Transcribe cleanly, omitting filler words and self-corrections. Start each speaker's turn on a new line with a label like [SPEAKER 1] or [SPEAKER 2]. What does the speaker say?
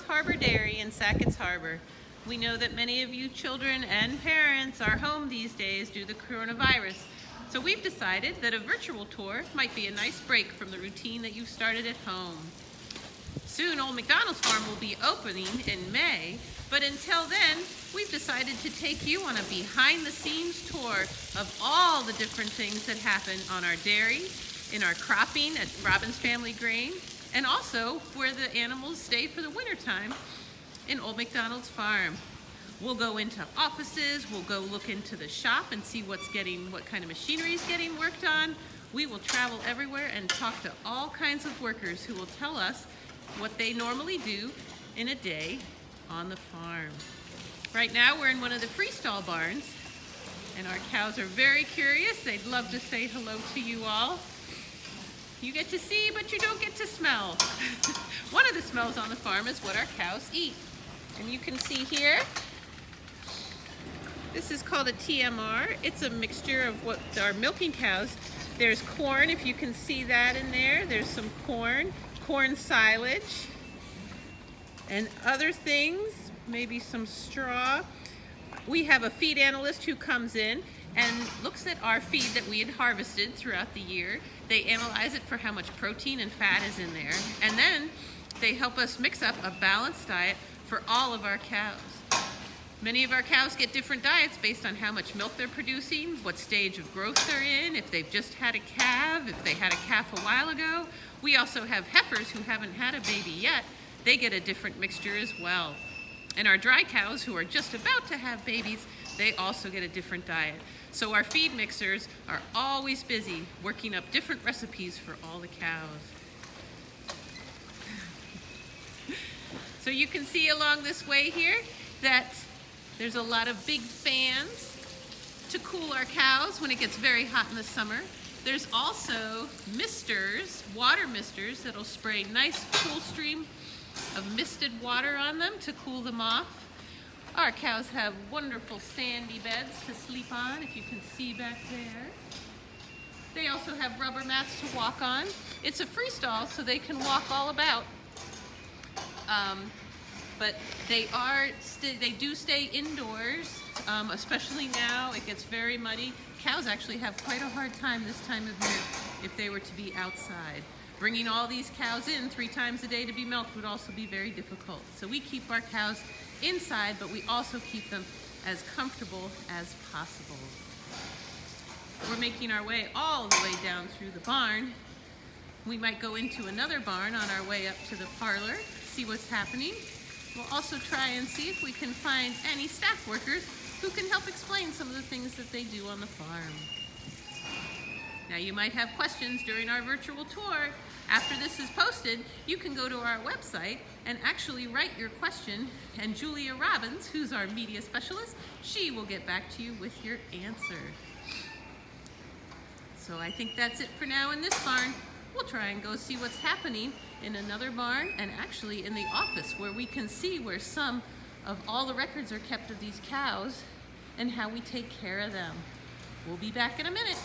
[SPEAKER 1] Harbor Dairy in Sackett's Harbor. We know that many of you children and parents are home these days due to the coronavirus. So we've decided that a virtual tour might be a nice break from the routine that you've started at home. Soon, Old McDonald's farm will be opening in May, but until then, we've decided to take you on a behind-the-scenes tour of all the different things that happen on our dairy, in our cropping at Robbins Family Grain, and also where the animals stay for the wintertime in Old McDonald's farm. We'll go into offices, we'll go look into the shop and see what kind of machinery is getting worked on. We will travel everywhere and talk to all kinds of workers who will tell us what they normally do in a day on the farm. Right now we're in one of the freestall barns and our cows are very curious. They'd love to say hello to you all. You get to see, but you don't get to smell. One of the smells on the farm is what our cows eat. And you can see here, this is called a TMR. It's a mixture of what our milking cows. There's corn, if you can see that in there. There's some corn silage, and other things, maybe some straw. We have a feed analyst who comes in and looks at our feed that we had harvested throughout the year. They analyze it for how much protein and fat is in there, and then they help us mix up a balanced diet for all of our cows. Many of our cows get different diets based on how much milk they're producing, what stage of growth they're in, if they've just had a calf, if they had a calf a while ago. We also have heifers who haven't had a baby yet. They get a different mixture as well. And our dry cows who are just about to have babies, they also get a different diet. So our feed mixers are always busy working up different recipes for all the cows. So you can see along this way here that there's a lot of big fans to cool our cows when it gets very hot in the summer. There's also misters, water misters, that'll spray nice cool stream of misted water on them to cool them off. Our cows have wonderful sandy beds to sleep on, if you can see back there. They also have rubber mats to walk on. It's a freestall, so they can walk all about. But they do stay indoors, especially now. It gets very muddy. Cows actually have quite a hard time this time of year if they were to be outside. Bringing all these cows in 3 times a day to be milked would also be very difficult. So we keep our cows inside, but we also keep them as comfortable as possible. We're making our way all the way down through the barn. We might go into another barn on our way up to the parlor, see what's happening. We'll also try and see if we can find any staff workers who can help explain some of the things that they do on the farm. Now you might have questions during our virtual tour. After this is posted, you can go to our website and actually write your question, and Julia Robbins, who's our media specialist, she will get back to you with your answer. So I think that's it for now in this barn. We'll try and go see what's happening in another barn and actually in the office where we can see where some of all the records are kept of these cows and how we take care of them. We'll be back in a minute.